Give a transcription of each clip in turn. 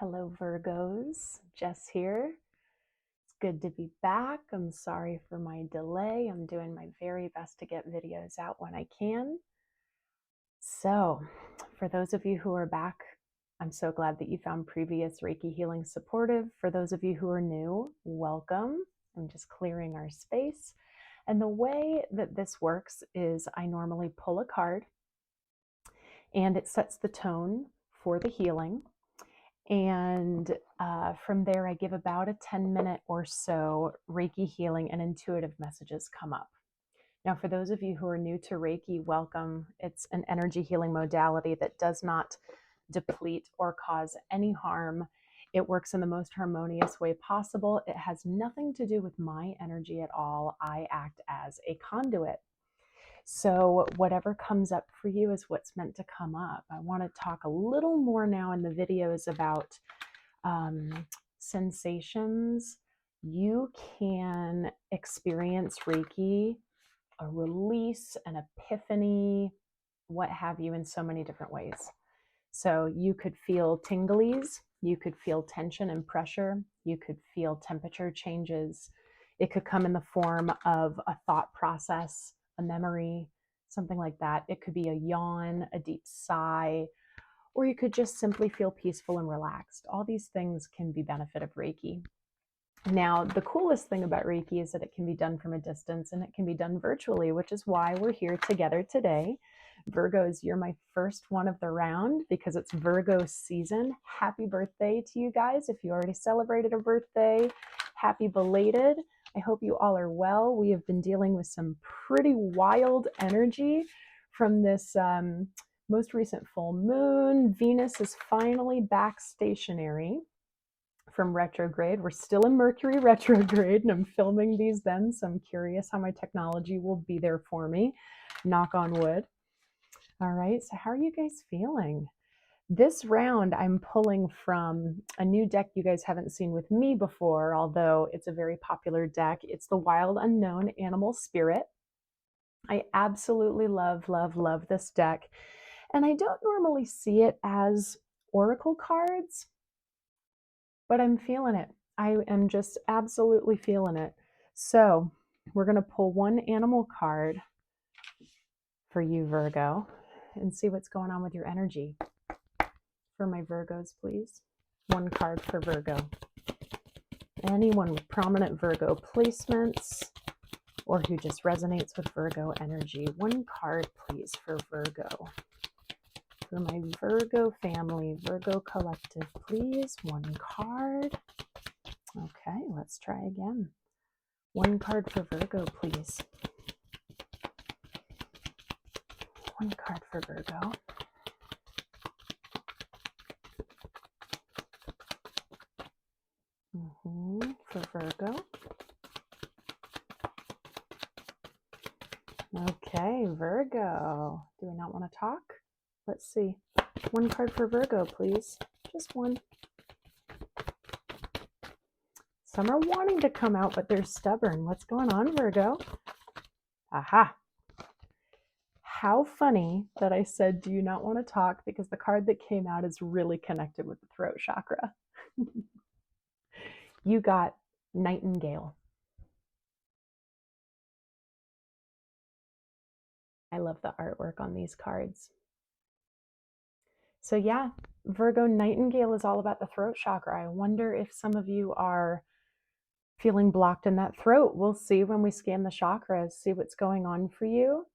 Hello, Virgos. Jess here. It's good to be back. I'm sorry for my delay. I'm doing my very best to get videos out when I can. So, for those of you who are back, I'm so glad that you found previous Reiki healing supportive. For those of you who are new, welcome. I'm just clearing our space. And the way that this works is I normally pull a card and it sets the tone for the healing. And from there, I give about a 10-minute or so Reiki healing and intuitive messages come up. Now, for those of you who are new to Reiki, welcome. It's an energy healing modality that does not deplete or cause any harm. It works in the most harmonious way possible. It has nothing to do with my energy at all. I act as a conduit. So whatever comes up for you is what's meant to come up. I want to talk a little more now in the videos about sensations. You can experience Reiki, a release, an epiphany, what have you, in so many different ways. So you could feel tinglies, you could feel tension and pressure, you could feel temperature changes. It could come in the form of a thought process, a memory, something like that. It could be a yawn, a deep sigh, or you could just simply feel peaceful and relaxed. All these things can be benefit of Reiki. Now, the coolest thing about Reiki is that it can be done from a distance and it can be done virtually, which is why we're here together today. Virgos, you're my first one of the round because it's Virgo season. Happy birthday to you guys. If you already celebrated a birthday, happy belated. I hope you all are well. We have been dealing with some pretty wild energy from this most recent full moon. Venus is finally back stationary from retrograde. We're still in Mercury retrograde, and I'm filming these then, so I'm curious how my technology will be there for me. Knock on wood. All right, so how are you guys feeling? This round, I'm pulling from a new deck you guys haven't seen with me before, although it's a very popular deck. It's the Wild Unknown Animal Spirit. I absolutely love, love, love this deck. And I don't normally see it as oracle cards, but I'm feeling it. I am just absolutely feeling it. So we're going to pull one animal card for you, Virgo, and see what's going on with your energy. For my Virgos, please. One card for Virgo. Anyone with prominent Virgo placements or who just resonates with Virgo energy. One card, please, for Virgo. For my Virgo family, Virgo collective, please. One card. Okay, let's try again. One card for Virgo, please. One card for Virgo. For Virgo. Okay, Virgo. Do we not want to talk? Let's see. One card for Virgo, please. Just one. Some are wanting to come out, but they're stubborn. What's going on, Virgo? Aha. How funny that I said, do you not want to talk? Because the card that came out is really connected with the throat chakra. You got Nightingale. I love the artwork on these cards. So yeah, Virgo, Nightingale is all about the throat chakra. I wonder if some of you are feeling blocked in that throat. We'll see when we scan the chakras, see what's going on for you.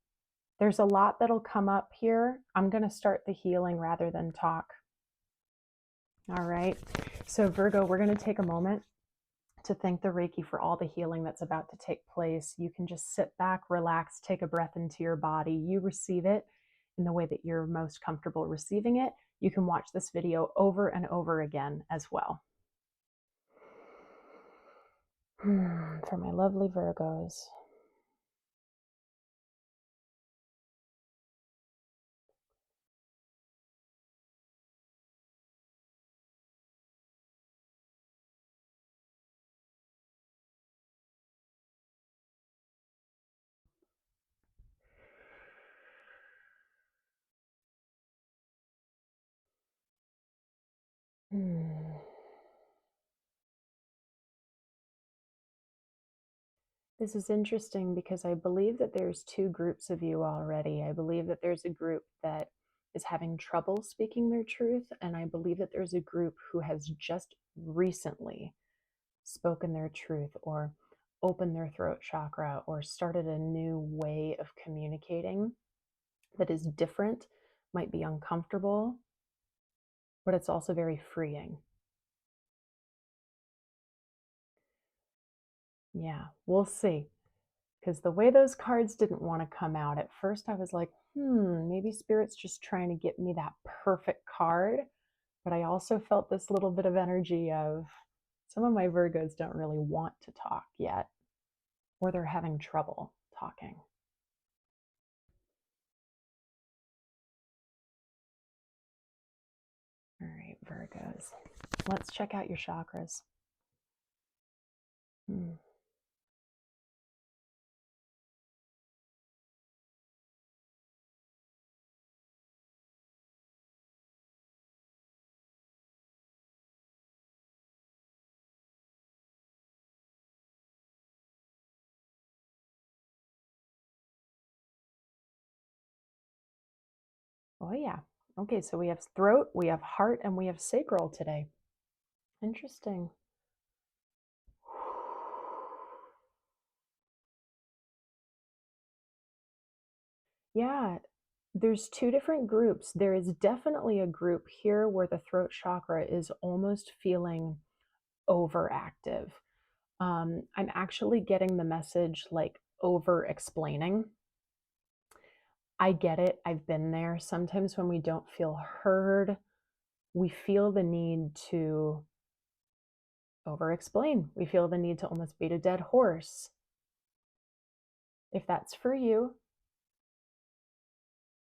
There's a lot that'll come up here. I'm going to start the healing rather than talk. All right. So Virgo, we're going to take a moment to thank the Reiki for all the healing that's about to take place. You can just sit back, relax, take a breath into your body. You receive it in the way that you're most comfortable receiving it. You can watch this video over and over again as well. For my lovely Virgos. This is interesting because I believe that there's two groups of you already. I believe that there's a group that is having trouble speaking their truth, and I believe that there's a group who has just recently spoken their truth or opened their throat chakra or started a new way of communicating that is different, might be uncomfortable, but it's also very freeing. Yeah, we'll see. Because the way those cards didn't want to come out, at first I was like, maybe Spirit's just trying to get me that perfect card. But I also felt this little bit of energy of some of my Virgos don't really want to talk yet, or they're having trouble talking. All right, Virgos. Let's check out your chakras. Oh, yeah. Okay, so we have throat, we have heart, and we have sacral today. Interesting. Yeah, there's two different groups. There is definitely a group here where the throat chakra is almost feeling overactive. I'm actually getting the message like over explaining. I get it. I've been there. Sometimes when we don't feel heard, we feel the need to over explain. We feel the need to almost beat a dead horse. If that's for you,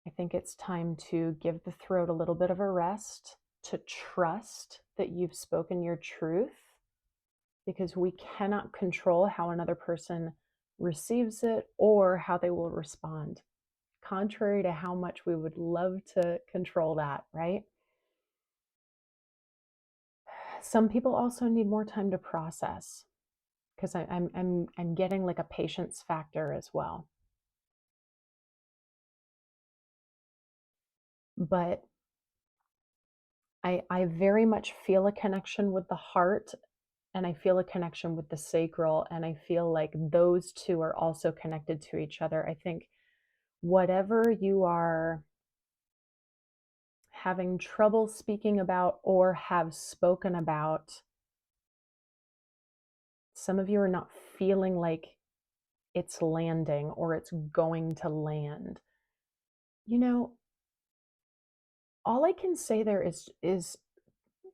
I think it's time to give the throat a little bit of a rest, to trust that you've spoken your truth, because we cannot control how another person receives it or how they will respond, contrary to how much we would love to control that, right? Some people also need more time to process because I'm getting like a patience factor as well. But I very much feel a connection with the heart, and I feel a connection with the sacral, and I feel like those two are also connected to each other. I think whatever you are having trouble speaking about or have spoken about, some of you are not feeling like it's landing or it's going to land. You know, all I can say there is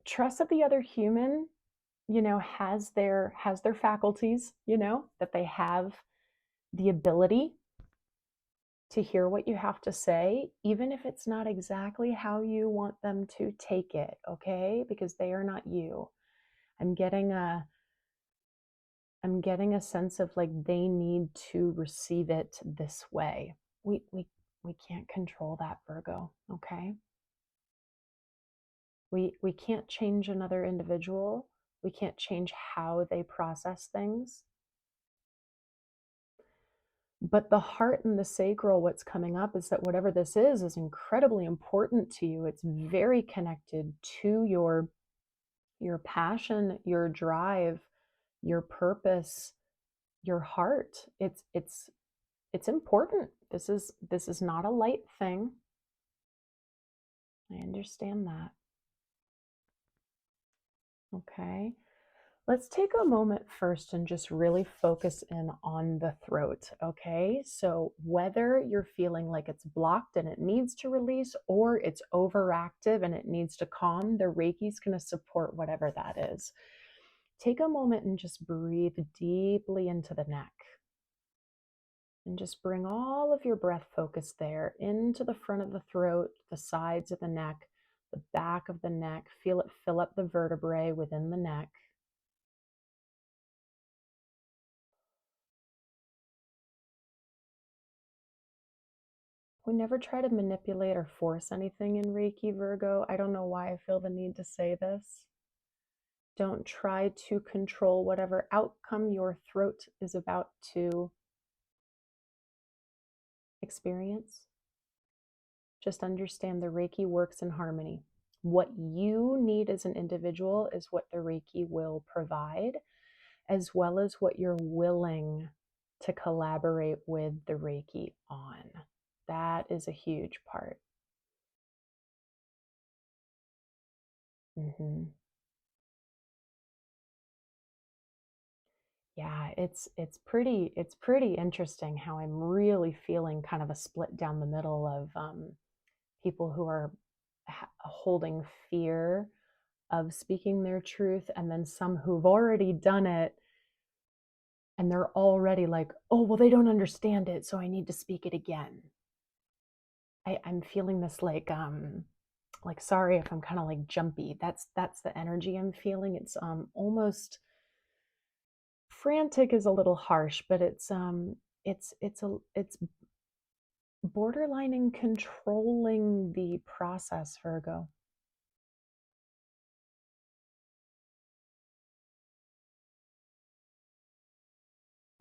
trust that the other human, has their faculties, that they have the ability to hear what you have to say, even if it's not exactly how you want them to take it, okay? Because they are not you. I'm getting a sense of like they need to receive it this way. We can't control that, Virgo, okay? We can't change another individual. We can't change how they process things. But the heart and the sacral, what's coming up is that whatever this is incredibly important to you. It's very connected to your passion, your drive, your purpose, your heart. It's important. This is not a light thing. I understand that. Okay. Let's take a moment first and just really focus in on the throat, okay? So whether you're feeling like it's blocked and it needs to release, or it's overactive and it needs to calm, the Reiki's going to support whatever that is. Take a moment and just breathe deeply into the neck. And just bring all of your breath focus there into the front of the throat, the sides of the neck, the back of the neck. Feel it fill up the vertebrae within the neck. We never try to manipulate or force anything in Reiki, Virgo. I don't know why I feel the need to say this. Don't try to control whatever outcome your throat is about to experience. Just understand the Reiki works in harmony. What you need as an individual is what the Reiki will provide, as well as what you're willing to collaborate with the Reiki on. That is a huge part. Mm-hmm. Yeah, it's pretty interesting how I'm really feeling kind of a split down the middle of people who are holding fear of speaking their truth, and then some who've already done it and they're already like, oh, well, they don't understand it, so I need to speak it again. I'm feeling this like sorry if I'm kind of like jumpy. That's the energy I'm feeling. It's almost frantic is a little harsh, but it's borderlining controlling the process, Virgo.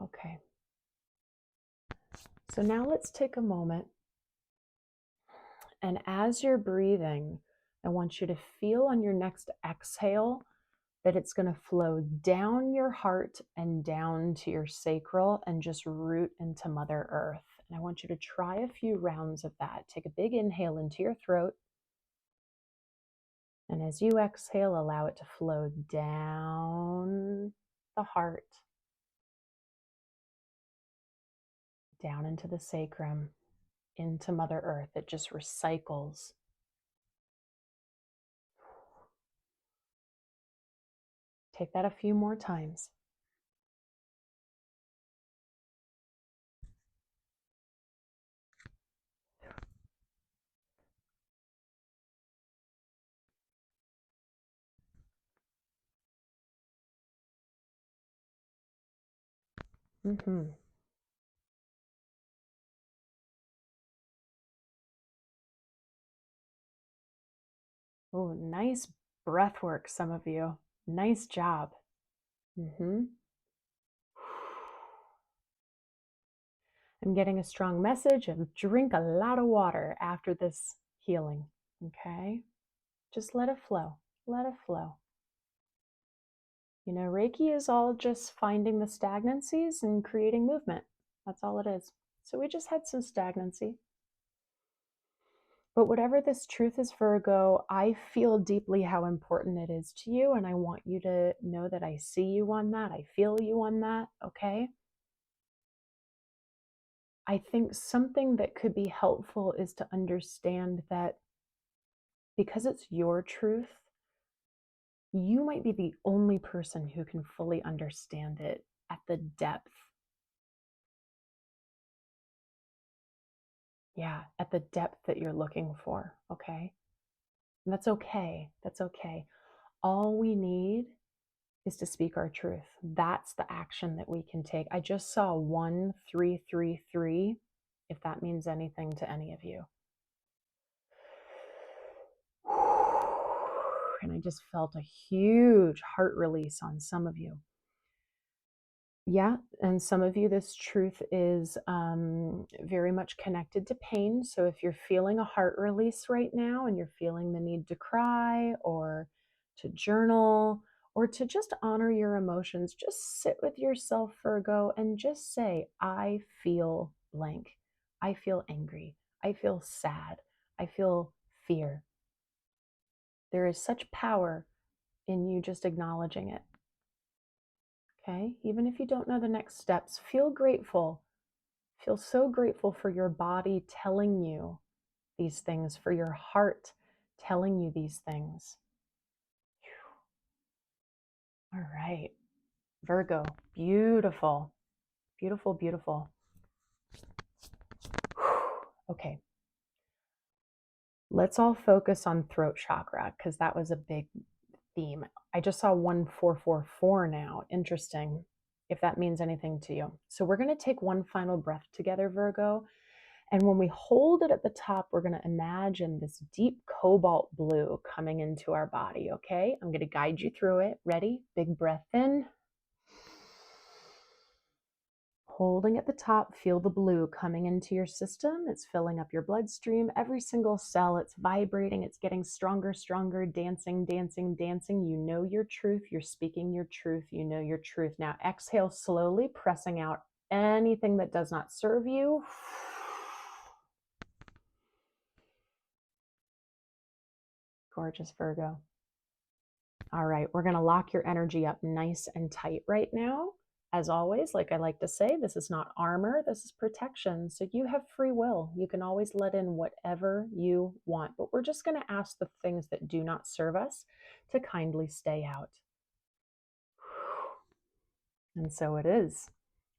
Okay. So now let's take a moment, and as you're breathing, I want you to feel on your next exhale that it's going to flow down your heart and down to your sacral and just root into Mother Earth. And I want you to try a few rounds of that. Take a big inhale into your throat. And as you exhale, allow it to flow down the heart, down into the sacrum, into Mother Earth. It just recycles. Take that a few more times. Mm-hmm. Oh, nice breath work, some of you. Nice job. Mm-hmm. I'm getting a strong message of drink a lot of water after this healing. Okay? Just let it flow. Let it flow. You know, Reiki is all just finding the stagnancies and creating movement. That's all it is. So we just had some stagnancy. But whatever this truth is, Virgo, I feel deeply how important it is to you. And I want you to know that I see you on that. I feel you on that. Okay? I think something that could be helpful is to understand that because it's your truth, you might be the only person who can fully understand it at the depth. Yeah, at the depth that you're looking for. Okay. And that's okay. That's okay. All we need is to speak our truth. That's the action that we can take. I just saw 1333, if that means anything to any of you. And I just felt a huge heart release on some of you. Yeah, and some of you, this truth is very much connected to pain. So if you're feeling a heart release right now and you're feeling the need to cry or to journal or to just honor your emotions, just sit with yourself, Virgo, and just say, I feel blank. I feel angry. I feel sad. I feel fear. There is such power in you just acknowledging it. Okay, even if you don't know the next steps, feel grateful. Feel so grateful for your body telling you these things, for your heart telling you these things. All right, Virgo, beautiful, beautiful, beautiful. Okay, let's all focus on throat chakra because that was a big theme. I just saw 1444 now. Interesting, if that means anything to you. So we're going to take one final breath together, Virgo. And when we hold it at the top, we're going to imagine this deep cobalt blue coming into our body, okay? I'm going to guide you through it. Ready? Big breath in. Holding at the top, feel the blue coming into your system. It's filling up your bloodstream. Every single cell, it's vibrating. It's getting stronger, stronger, dancing, dancing, dancing. You know your truth. You're speaking your truth. You know your truth. Now exhale slowly, pressing out anything that does not serve you. Gorgeous, Virgo. All right, we're going to lock your energy up nice and tight right now. As always, like I like to say, this is not armor, this is protection. So you have free will. You can always let in whatever you want, but we're just going to ask the things that do not serve us to kindly stay out. And so it is.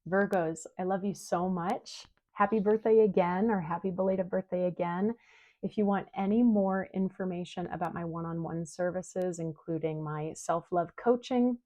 Virgos, I love you so much. Happy birthday again, or happy belated birthday again. If you want any more information about my one-on-one services, including my self-love coaching,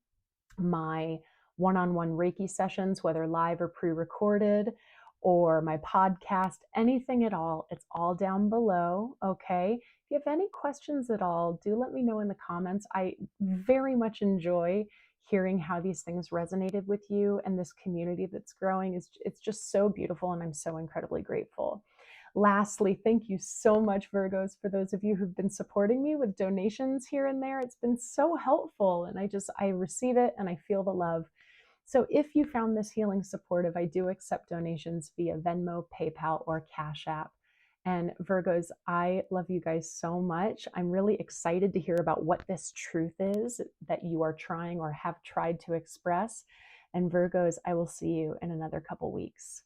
my one-on-one Reiki sessions, whether live or pre-recorded, or my podcast, anything at all, it's all down below, okay? If you have any questions at all, do let me know in the comments. I very much enjoy hearing how these things resonated with you, and this community that's growing is, it's just so beautiful, and I'm so incredibly grateful. Lastly, thank you so much, Virgos, for those of you who've been supporting me with donations here and there. It's been so helpful, and I receive it and I feel the love. So if you found this healing supportive, I do accept donations via Venmo, PayPal, or Cash App. And Virgos, I love you guys so much. I'm really excited to hear about what this truth is that you are trying or have tried to express. And Virgos, I will see you in another couple weeks.